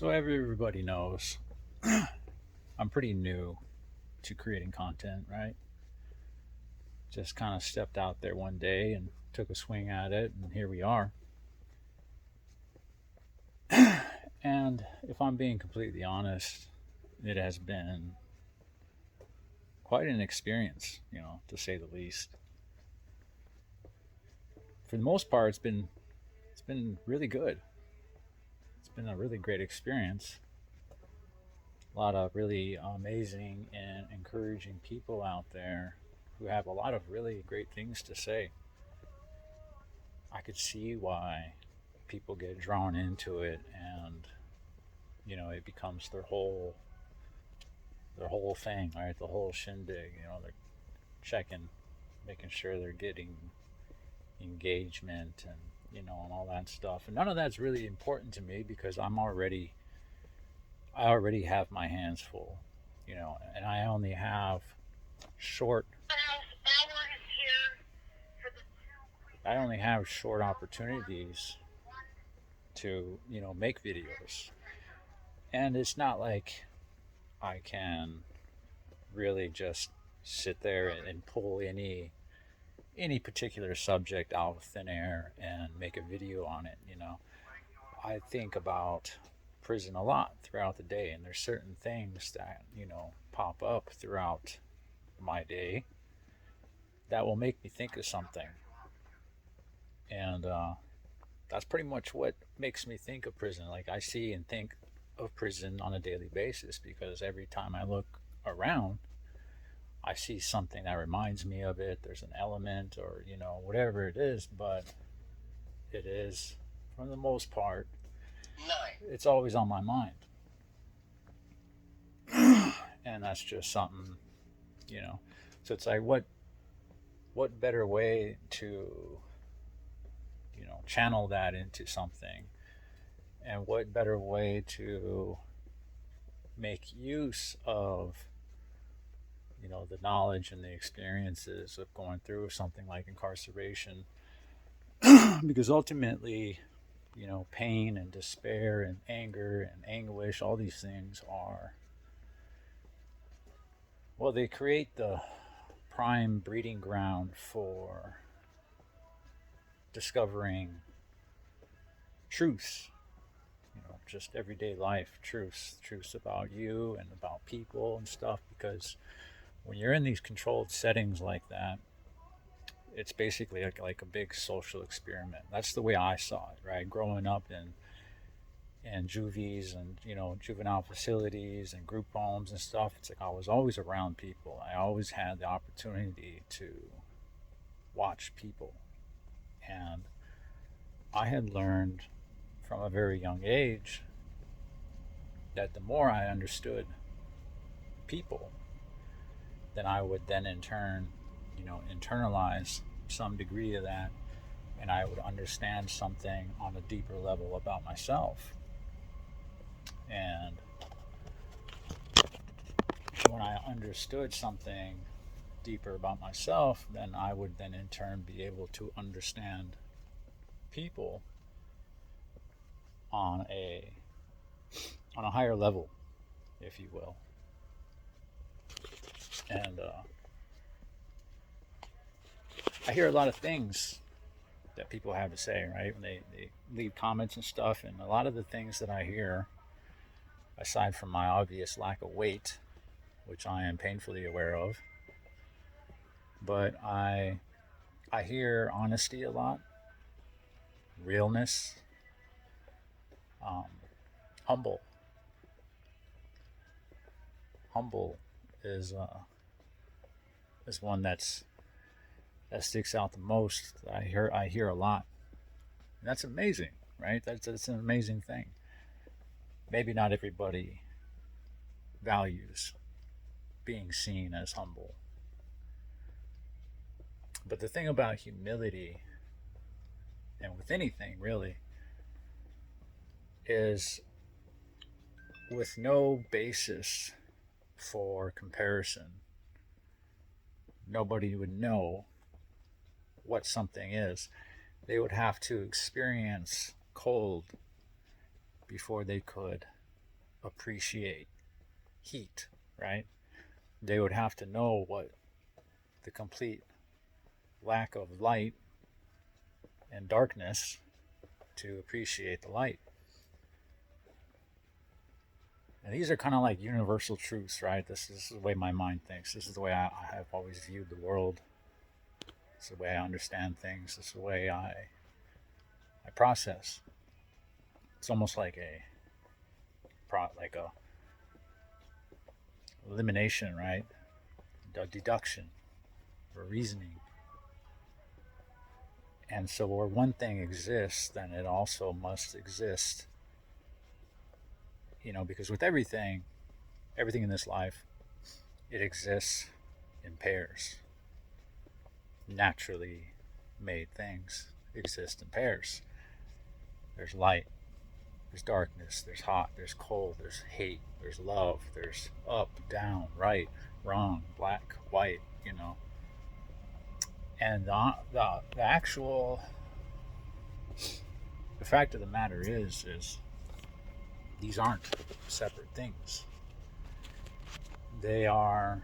So everybody knows I'm pretty new to creating content, right? Just kind of stepped out there one day and took a swing at it, and here we are. And if I'm being completely honest, it has been quite an experience, to say the least. For the most part, it's been really good. It's been a really great experience. A lot of really amazing and encouraging people out there who have a lot of really great things to say. I could see why people get drawn into it, and it becomes their whole thing, right? The whole shindig. They're checking, making sure they're getting engagement, and and all that stuff. And none of that's really important to me because I already have my hands full, and I only have short I only have short opportunities to, make videos. And it's not like I can really just sit there and pull any particular subject out of thin air and make a video on it. I think about prison a lot throughout the day, and there's certain things that, pop up throughout my day that will make me think of something. And that's pretty much what makes me think of prison. Like, I see and think of prison on a daily basis because every time I look around, I see something that reminds me of it. There's an element, or whatever it is, but it is, for the most part, it's always on my mind. And that's just something, you know. So it's like, what better way to channel that into something, and what better way to make use of the knowledge and the experiences of going through something like incarceration. Because ultimately, pain and despair and anger and anguish, all these things are, well, they create the prime breeding ground for discovering truths, just everyday life truths about you and about people and stuff. Because when you're in these controlled settings like that, it's basically like a big social experiment. That's the way I saw it, right? Growing up in juvies and juvenile facilities and group homes and stuff, it's like I was always around people. I always had the opportunity to watch people, and I had learned from a very young age that the more I understood people, then I would then in turn, internalize some degree of that, and I would understand something on a deeper level about myself. And when I understood something deeper about myself, then I would then in turn be able to understand people on a higher level, if you will. And I hear a lot of things that people have to say, right? When they leave comments and stuff, and a lot of the things that I hear, aside from my obvious lack of weight, which I am painfully aware of, but I hear honesty a lot, realness, um, humble. Humble is one that sticks out the most. I hear a lot. And that's amazing, right? That's an amazing thing. Maybe not everybody values being seen as humble. But the thing about humility, and with anything really, is with no basis for comparison, nobody would know what something is. They would have to experience cold before they could appreciate heat, right? They would have to know what the complete lack of light and darkness to appreciate the light. And these are kind of like universal truths, right? This is the way my mind thinks. This is the way I have always viewed the world. This is the way I understand things. This is the way I process. It's almost like a elimination, right? A deduction or reasoning. And so where one thing exists, then it also must exist. Because with everything in this life, it exists in pairs. Naturally made things exist in pairs. There's light, there's darkness, there's hot, there's cold, there's hate, there's love, there's up, down, right, wrong, black, white, And the fact of the matter is these aren't separate things. They are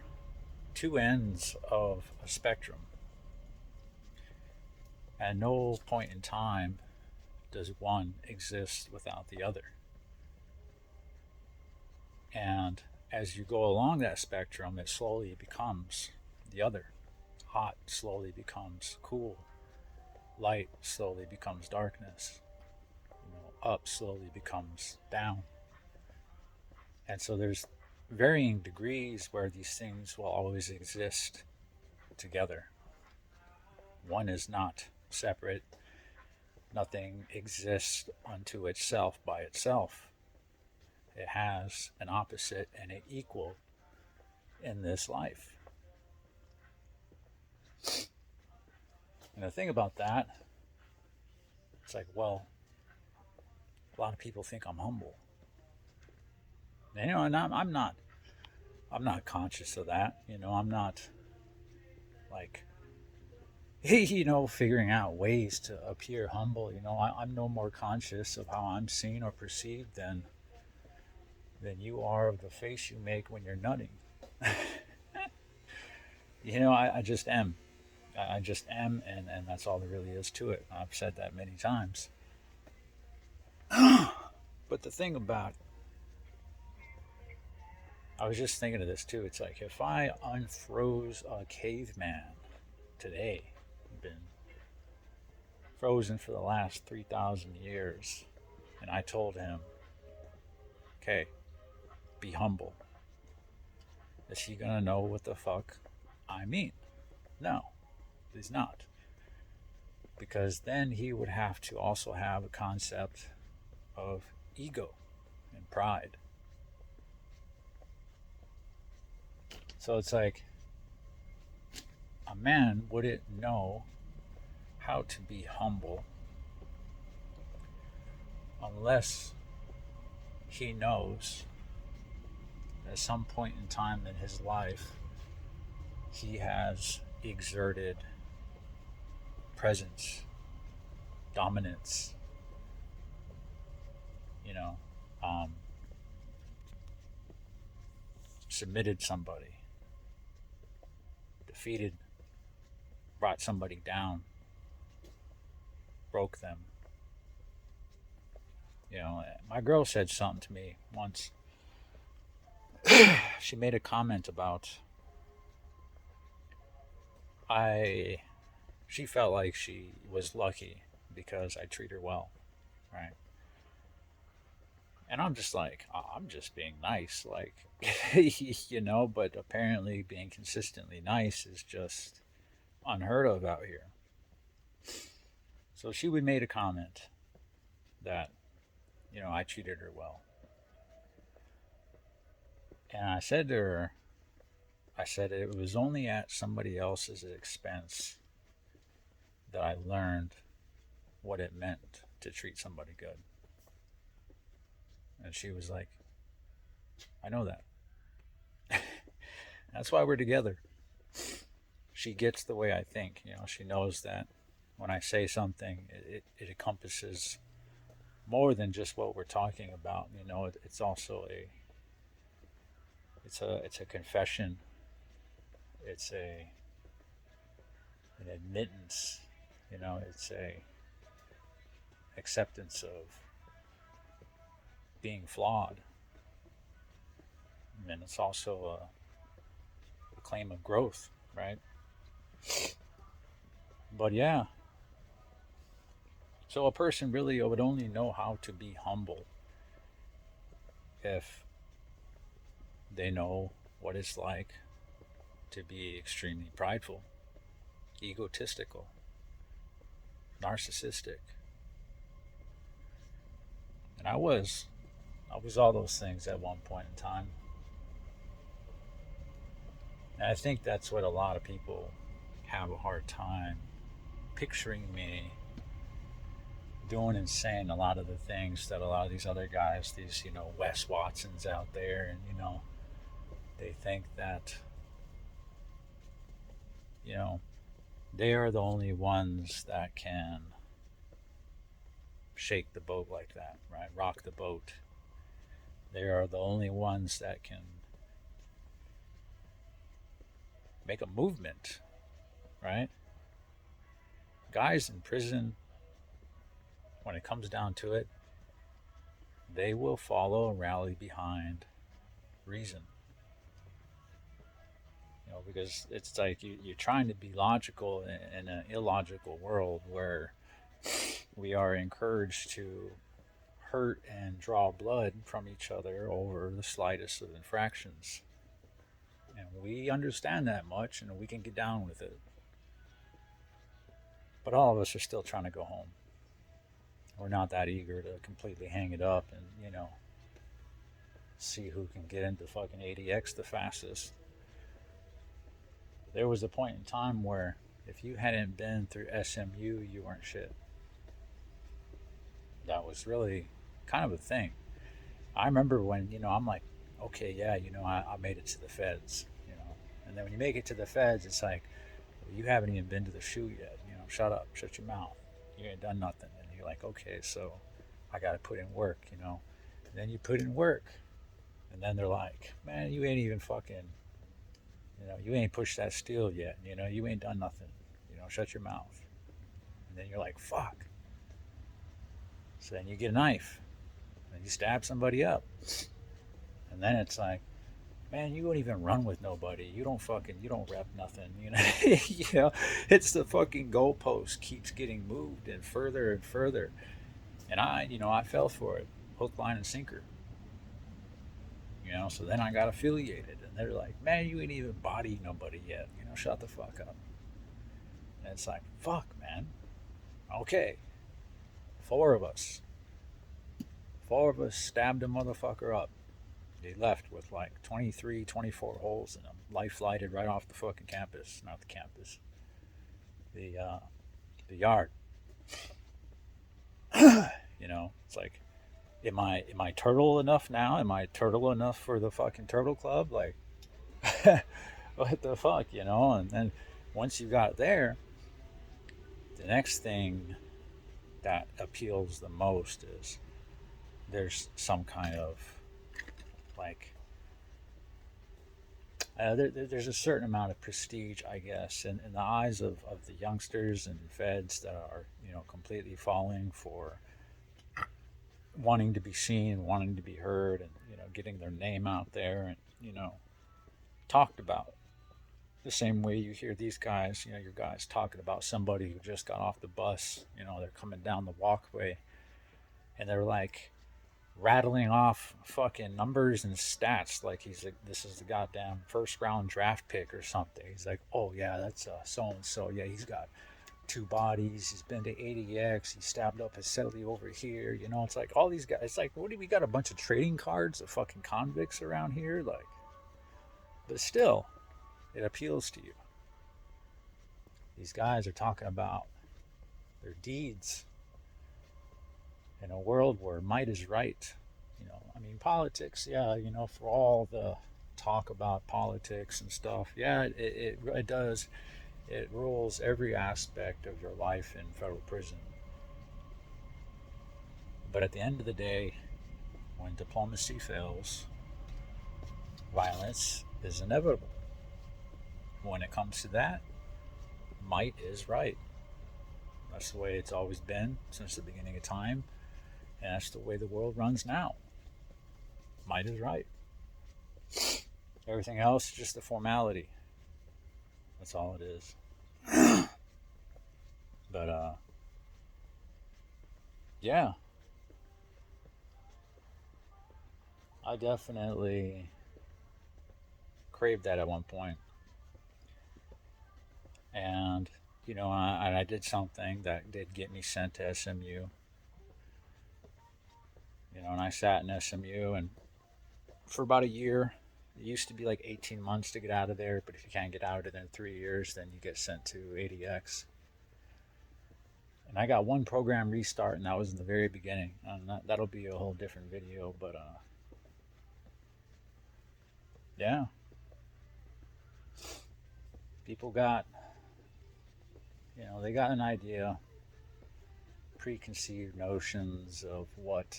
two ends of a spectrum. At no point in time does one exist without the other. And as you go along that spectrum, it slowly becomes the other. Hot slowly becomes cool. Light slowly becomes darkness. Up slowly becomes down. And so there's varying degrees where these things will always exist together. One is not separate. Nothing exists unto itself by itself. It has an opposite and an equal in this life. And the thing about that, it's like, well, a lot of people think I'm humble. And, and I'm not conscious of that. I'm not like, figuring out ways to appear humble. I'm no more conscious of how I'm seen or perceived than you are of the face you make when you're nutting. I just am. I just am, and that's all there really is to it. I've said that many times. But the thing about, I was just thinking of this too. It's like if I unfroze a caveman today, been frozen for the last 3,000 years, and I told him, okay, be humble. Is he gonna know what the fuck I mean? No, he's not. Because then he would have to also have a concept of ego and pride. So it's like a man wouldn't know how to be humble unless he knows at some point in time in his life he has exerted presence, dominance, submitted somebody, defeated, brought somebody down, broke them. My girl said something to me once. She made a comment about she felt like she was lucky because I treat her well, right? And I'm just like, I'm just being nice, like, but apparently being consistently nice is just unheard of out here. So she would made a comment that, I treated her well. And I said to her, it was only at somebody else's expense that I learned what it meant to treat somebody good. And she was like, I know that. That's why we're together. She gets the way I think. She knows that when I say something, it encompasses more than just what we're talking about. It's also it's a confession. It's an admittance. It's a acceptance of being flawed, and it's also a claim of growth, right? But yeah, so a person really would only know how to be humble if they know what it's like to be extremely prideful, egotistical, narcissistic. And I was all those things at one point in time. And I think that's what a lot of people have a hard time picturing me doing and saying a lot of the things that a lot of these other guys, these, Wes Watsons out there, and, they think that, you know, they are the only ones that can shake the boat like that, right? Rock the boat. They are the only ones that can make a movement, right? Guys in prison, when it comes down to it, they will follow and rally behind reason. Because it's like you're trying to be logical in an illogical world where we are encouraged to hurt and draw blood from each other over the slightest of infractions. And we understand that much and we can get down with it. But all of us are still trying to go home. We're not that eager to completely hang it up and, see who can get into fucking ADX the fastest. There was a point in time where if you hadn't been through SMU, you weren't shit. That was really kind of a thing. I remember when, I'm like, okay, yeah, I made it to the feds, And then when you make it to the feds, it's like, well, you haven't even been to the shoe yet. Shut up, shut your mouth. You ain't done nothing. And you're like, okay, so I got to put in work, And then you put in work. And then they're like, man, you ain't even fucking, you ain't pushed that steel yet. You ain't done nothing. Shut your mouth. And then you're like, fuck. So then you get a knife and you stab somebody up. And then it's like, man, you don't even run with nobody. You don't rep nothing. It's the fucking goalpost keeps getting moved and further. And I fell for it, hook, line, and sinker. So then I got affiliated, and they're like, man, you ain't even bodied nobody yet. Shut the fuck up. And it's like, fuck, man. Okay, four of us stabbed a motherfucker up. They left with like 23, 24 holes in them. Life flighted right off the fucking campus. Not the campus. The yard. It's like, am I turtle enough now? Am I turtle enough for the fucking turtle club? Like, what the fuck, And then once you got there, the next thing that appeals the most is there's some kind of like there's a certain amount of prestige, I guess, in the eyes of the youngsters and feds that are completely falling for wanting to be seen, wanting to be heard, and getting their name out there and talked about. The same way you hear these guys, your guys talking about somebody who just got off the bus. They're coming down the walkway and they're like rattling off fucking numbers and stats like he's like, this is the goddamn first round draft pick or something. He's like, oh yeah, that's so and so. Yeah, he's got 2 bodies. He's been to ADX. He stabbed up his celly over here. It's like all these guys. It's like, what do we got? A bunch of trading cards of fucking convicts around here, like. But still, it appeals to you. These guys are talking about their deeds in a world where might is right. Politics, yeah, for all the talk about politics and stuff, yeah, it does. It rules every aspect of your life in federal prison. But at the end of the day, when diplomacy fails, violence is inevitable. When it comes to that, might is right. That's the way it's always been since the beginning of time, and that's the way the world runs now. Might is right. Everything else is just a formality. That's all it is. But yeah, I definitely craved that at one point. And I did something that did get me sent to SMU. And I sat in SMU and for about a year. It used to be like 18 months to get out of there, but if you can't get out of it in 3 years, then you get sent to ADX. And I got one program restart, and that was in the very beginning. And that'll be a whole different video, but yeah. People got, they got an idea, preconceived notions of what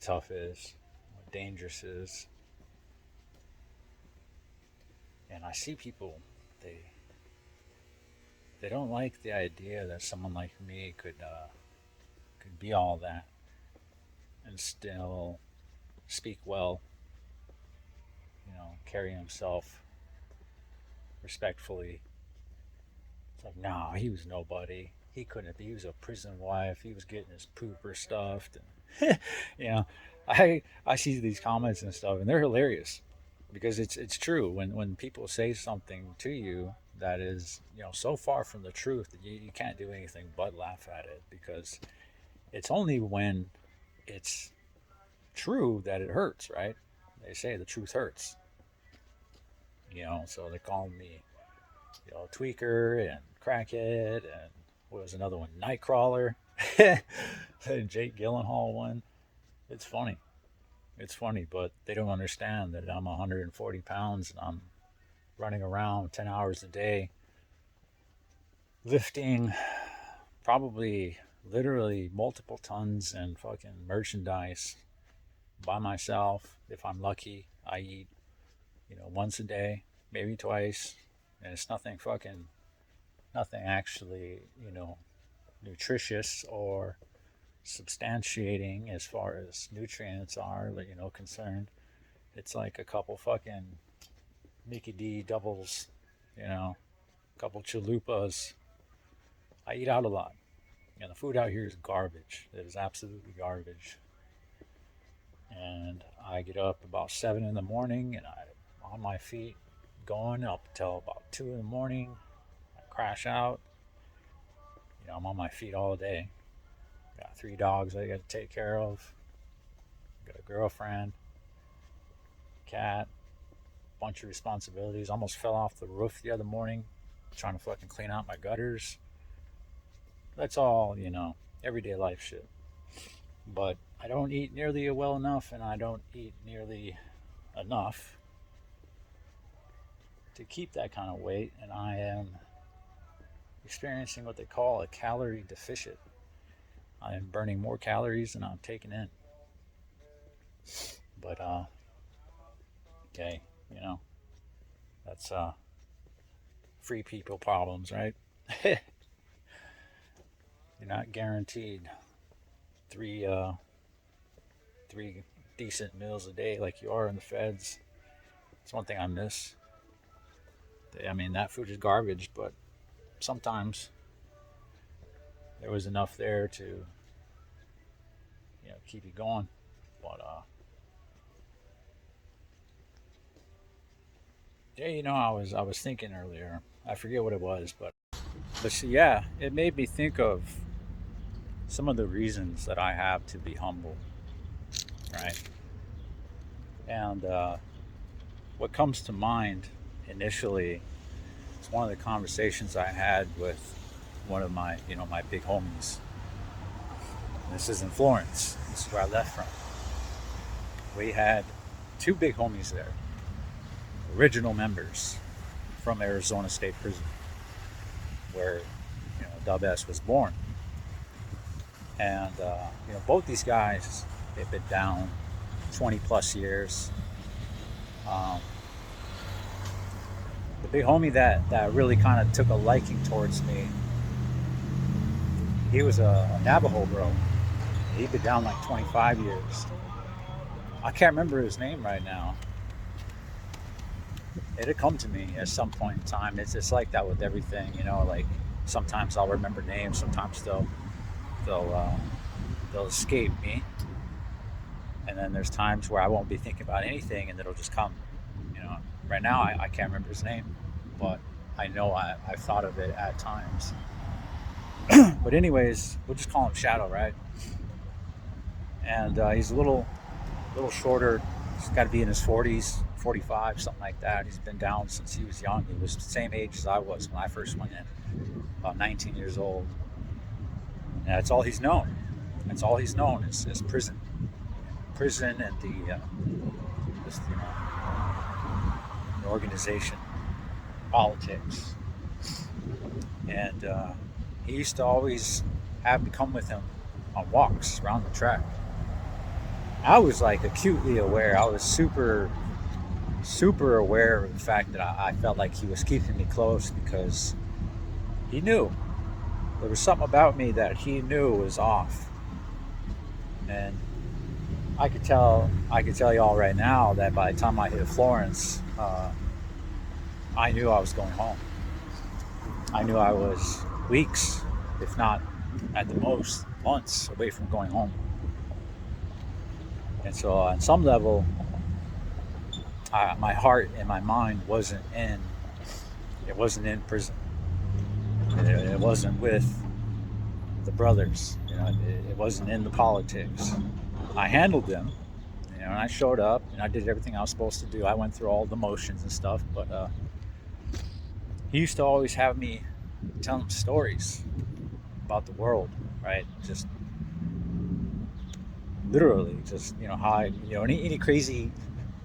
tough is, what dangerous is. And I see people, they don't like the idea that someone like me could be all that and still speak well, carry himself respectfully. It's like, no, he was nobody. He couldn't be. He was a prison wife. He was getting his pooper stuffed. And, I see these comments and stuff, and they're hilarious because it's true. When people say something to you that is, so far from the truth that you can't do anything but laugh at it, because it's only when it's true that it hurts, right? They say the truth hurts. So they're calling me, tweaker and crackhead, and what was another one? Nightcrawler. Jake Gyllenhaal one. It's funny. It's funny, but they don't understand that I'm 140 pounds and I'm running around 10 hours a day, lifting probably literally multiple tons and fucking merchandise by myself. If I'm lucky, I eat, once a day, maybe twice, and it's nothing actually, nutritious or substantiating as far as nutrients are, concerned. It's like a couple fucking Mickey D doubles, a couple chalupas. I eat out a lot. And the food out here is garbage. It is absolutely garbage. And I get up about 7 in the morning and I'm on my feet going up until about 2 in the morning. I crash out. I'm on my feet all day. Got 3 dogs I got to take care of. Got a girlfriend, cat, bunch of responsibilities. Almost fell off the roof the other morning trying to fucking clean out my gutters. That's all, everyday life shit. But I don't eat nearly well enough, and I don't eat nearly enough to keep that kind of weight, and I am experiencing what they call a calorie deficit. I am burning more calories than I'm taking in. But okay, that's free people problems, right? You're not guaranteed three decent meals a day like you are in the feds. It's one thing I miss. I mean, that food is garbage, but sometimes there was enough there to keep you going. But yeah, I was thinking earlier, I forget what it was, but so yeah, it made me think of some of the reasons that I have to be humble, right? And what comes to mind initially is one of the conversations I had with one of my my big homies. This is in Florence. This is where I left from. We had 2 big homies there, original members from Arizona State Prison, where Dub S was born. And both these guys, they've been down 20 plus years. Um, the big homie that really kind of took a liking towards me, he was a Navajo bro. He'd been down like 25 years. I can't remember his name right now. It'll come to me at some point in time. It's like that with everything, like sometimes I'll remember names, sometimes they'll they'll escape me. And then there's times where I won't be thinking about anything and it'll just come. Right now I can't remember his name, but I know I've thought of it at times. But anyways, we'll just call him Shadow, right? And he's a little shorter. He's got to be in his 40s, 45, something like that. He's been down since he was young. He was the same age as I was when I first went in, about 19 years old. And that's all he's known. That's all he's known is prison. Prison and just, the organization, politics. And he used to always have me come with him on walks around the track. I was like acutely aware. I was super aware of the fact that I felt like he was keeping me close because he knew there was something about me that he knew was off. And I could tell y'all right now that by the time I hit Florence, I knew I was going home. I knew I was weeks, if not at the most months, away from going home. And so, on some level, my heart and my mind wasn't in prison. It wasn't with the brothers. It wasn't in the politics. I handled them, and I showed up and I did everything I was supposed to do. I went through all the motions and stuff, but he used to always have me tell him stories about the world, right? Just literally, just how any crazy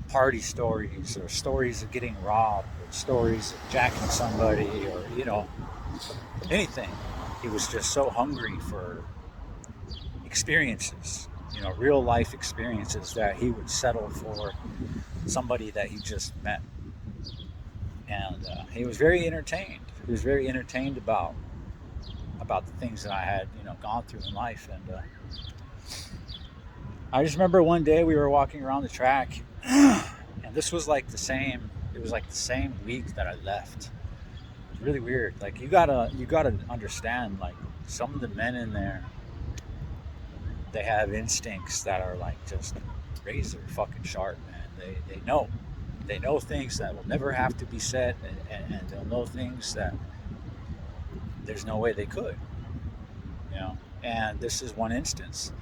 party stories or stories of getting robbed or stories of jacking somebody or anything. He was just so hungry for experiences, real life experiences, that he would settle for somebody that he just met. And he was very entertained. He was very entertained about the things that I had gone through in life. And I just remember one day we were walking around the track, and this was like the same. It was like the same week that I left. It's really weird. Like you gotta understand. Like some of the men in there, they have instincts that are like just razor fucking sharp, man. They know things that will never have to be said, and they'll know things that there's no way they could. And this is one instance.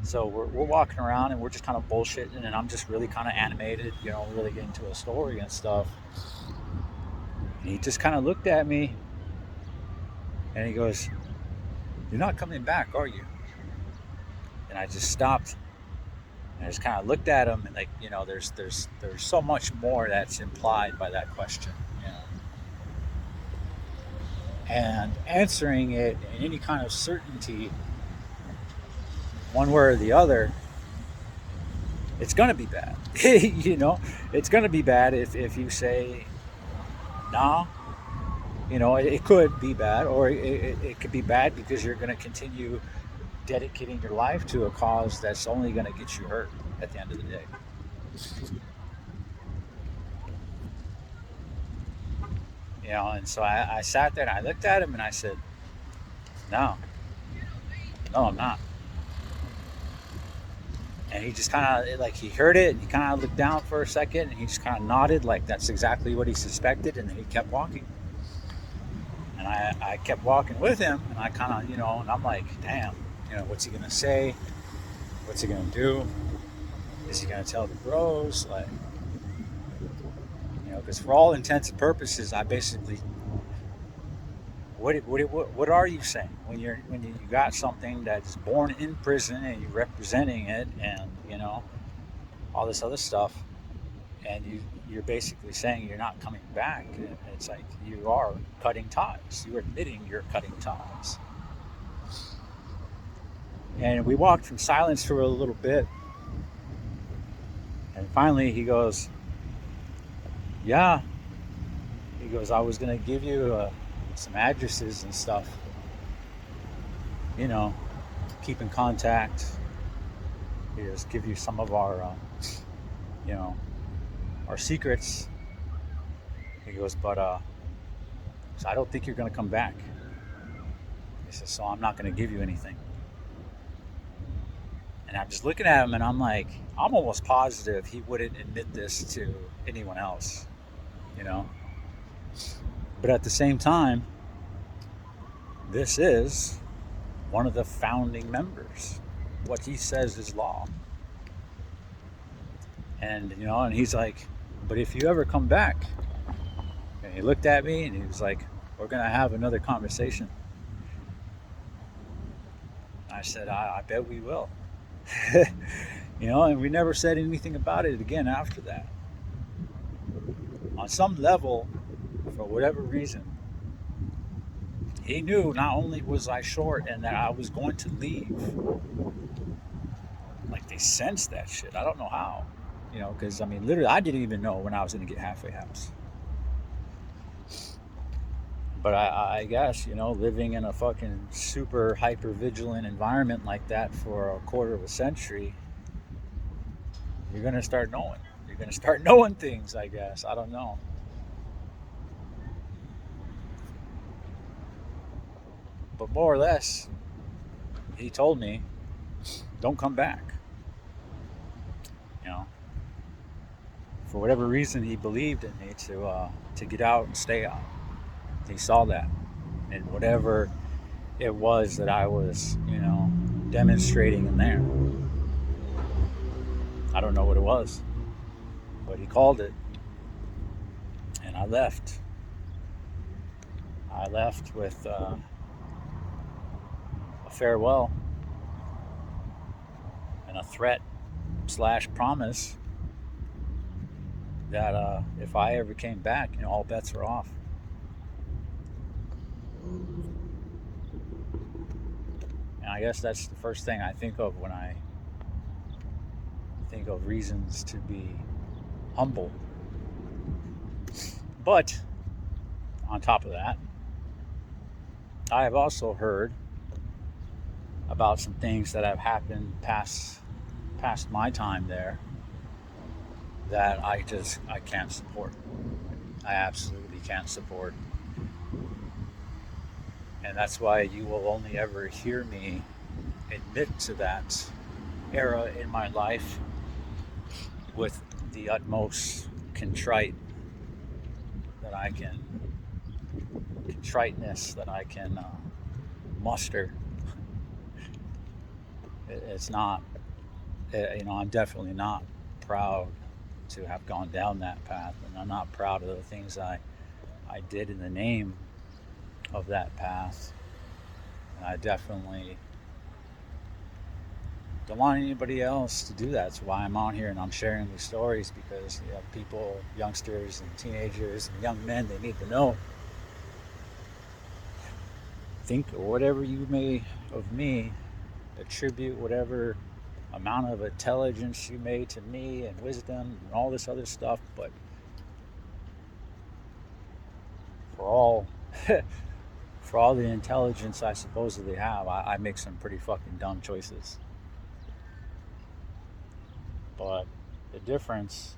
So we're walking around and we're just kind of bullshitting, and I'm just really kind of animated, really getting to a story and stuff. And he just kind of looked at me and he goes, "You're not coming back, are you?" And I just stopped and I just kind of looked at him, and like, there's so much more that's implied by that question, And answering it in any kind of certainty, one way or the other, it's going to be bad. It's going to be bad if you say, nah. It could be bad, or it could be bad because you're going to continue dedicating your life to a cause that's only going to get you hurt at the end of the day. And so I sat there and I looked at him and I said, no, I'm not. And he just kind of, like, he heard it and he kind of looked down for a second and he just kind of nodded like that's exactly what he suspected, and then he kept walking. And I kept walking with him, and I kind of, and I'm like, damn, what's he going to say? What's he going to do? Is he going to tell the bros? Like, because for all intents and purposes, I basically, what are you saying when you got something that's born in prison and you're representing it, and all this other stuff, and you're basically saying you're not coming back? It's like you are cutting ties. You're admitting you're cutting ties. And we walked in silence for a little bit. And finally he goes, yeah. He goes, I was going to give you some addresses and stuff. You know, keep in contact. He goes, give you some of our, you know, our secrets. He goes, but so I don't think you're going to come back. He says, so I'm not going to give you anything. And I'm just looking at him and I'm like, I'm almost positive he wouldn't admit this to anyone else, you know? But at the same time, this is one of the founding members. What he says is law. And, you know, and he's like, but if you ever come back, and he looked at me and he was like, we're going to have another conversation. I said, I bet we will. You know, and we never said anything about it again after that. On some level, for whatever reason, he knew not only was I short and that I was going to leave. Like they sensed that shit. I don't know how. You know, because I mean, literally, I didn't even know when I was going to get halfway house. But I guess, you know, living in a fucking super hyper vigilant environment like that for a quarter of a century, you're going to start knowing. You're going to start knowing things, I guess. I don't know. But more or less, he told me, don't come back. You know, for whatever reason, he believed in me to get out and stay out. He saw that. And whatever it was that I was, you know, demonstrating in there. I don't know what it was, but he called it. And I left. I left with a farewell and a threat / promise that if I ever came back, you know, all bets were off. And I guess that's the first thing I think of when I think of reasons to be humble. But on top of that, I have also heard about some things that have happened past my time there that I can't support. I absolutely can't support. And that's why you will only ever hear me admit to that era in my life with the utmost contriteness that I can muster. It's not, you know, I'm definitely not proud to have gone down that path, and I'm not proud of the things I did in the name of that path. And I definitely don't want anybody else to do that. That's why I'm on here and I'm sharing these stories, because you know, people, youngsters and teenagers and young men, they need to know. Think whatever you may of me, attribute whatever amount of intelligence you may to me and wisdom and all this other stuff, but for all for all the intelligence I supposedly have, I make some pretty fucking dumb choices. But the difference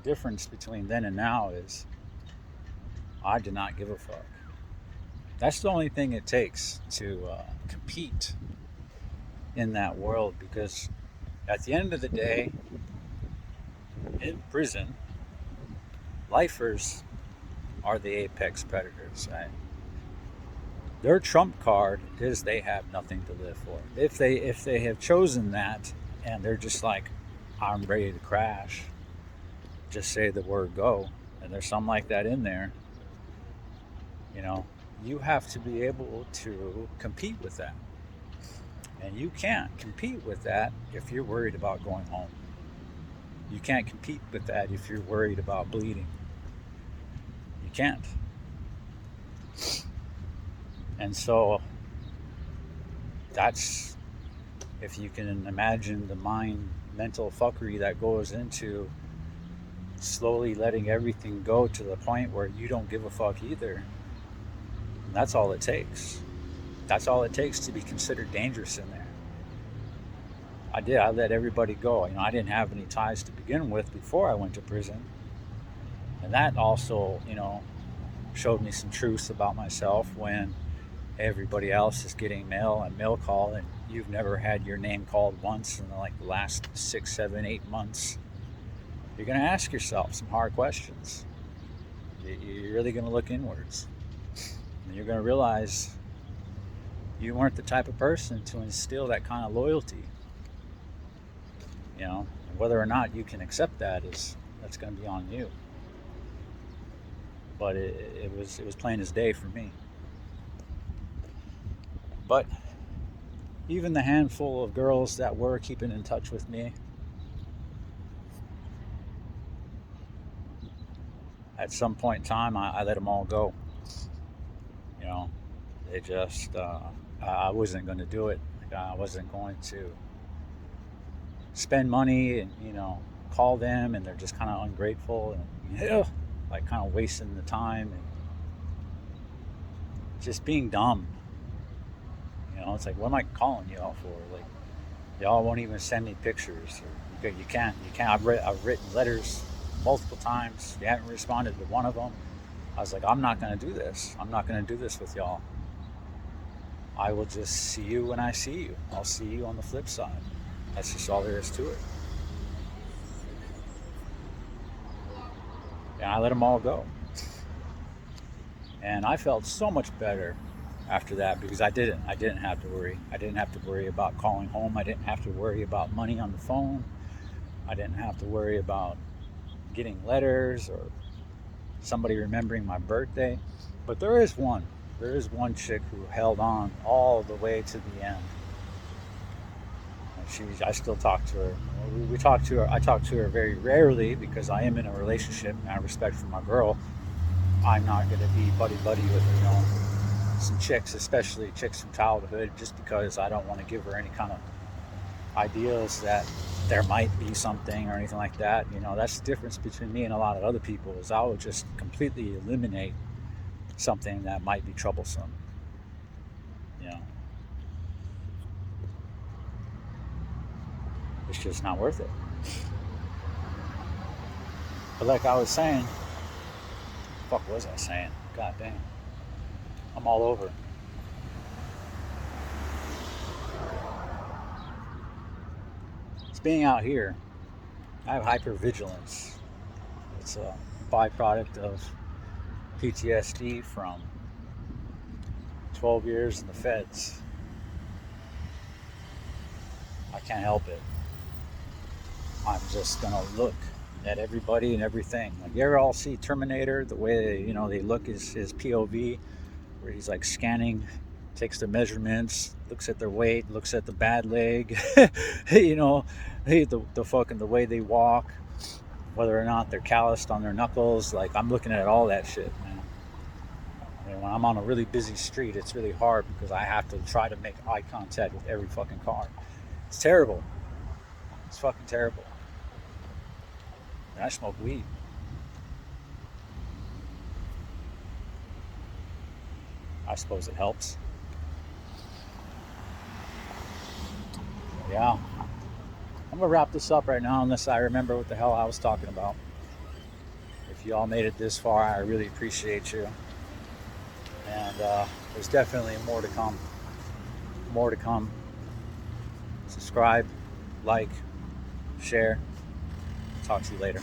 between then and now is I do not give a fuck. That's the only thing it takes to compete in that world, because at the end of the day, in prison, lifers are the apex predators, right? Their trump card is they have nothing to live for. If they have chosen that and they're just like, I'm ready to crash, just say the word go, and there's some like that in there, you know, you have to be able to compete with that. And you can't compete with that if you're worried about going home. You can't compete with that if you're worried about bleeding. You can't. And so that's if you can imagine the mental fuckery that goes into slowly letting everything go to the point where you don't give a fuck either. And that's all it takes. That's all it takes to be considered dangerous in there. I let everybody go. I didn't have any ties to begin with before I went to prison. And that also, showed me some truths about myself when everybody else is getting mail and mail call, and you've never had your name called once in like the last 6, 7, 8 months. You're going to ask yourself some hard questions. You're really going to look inwards. And you're going to realize you weren't the type of person to instill that kind of loyalty. Whether or not you can accept that's going to be on you. But it was plain as day for me. But even the handful of girls that were keeping in touch with me, at some point in time, I let them all go. They just, I wasn't going to do it. I wasn't going to spend money and, call them, and they're just kind of ungrateful and, like kind of wasting the time and just being dumb. It's like, what am I calling you all for? Like, y'all won't even send me pictures. Or you can't. I've written letters multiple times. You haven't responded to one of them. I was like, I'm not going to do this. I'm not going to do this with y'all. I will just see you when I see you. I'll see you on the flip side. That's just all there is to it. And I let them all go. And I felt so much better after that, because I didn't have to worry. I didn't have to worry about calling home. I didn't have to worry about money on the phone. I didn't have to worry about getting letters or somebody remembering my birthday. But there is one chick who held on all the way to the end. And I still talk to her. We talk to her. I talk to her very rarely because I am in a relationship and I have respect for my girl. I'm not going to be buddy-buddy with, some chicks, especially chicks from childhood, just because I don't want to give her any kind of ideas that there might be something or anything like that. That's the difference between me and a lot of other people, is I will just completely eliminate something that might be troublesome. It's just not worth it. But like I was saying, what the fuck was I saying? God damn. I'm all over. It's being out here. I have hypervigilance. It's a byproduct of PTSD from 12 years in the feds. I can't help it. I'm just gonna look at everybody and everything. Like, you ever all see Terminator? The way they look is his POV, where he's like scanning, takes the measurements, looks at their weight, looks at the bad leg, the way they walk, whether or not they're calloused on their knuckles. Like, I'm looking at all that shit, man. And when I'm on a really busy street, it's really hard because I have to try to make eye contact with every fucking car. It's terrible. It's fucking terrible. And I smoke weed. I suppose it helps. Yeah. I'm gonna wrap this up right now unless I remember what the hell I was talking about. If you all made it this far, I really appreciate you. And there's definitely more to come. More to come. Subscribe, like, share. Talk to you later.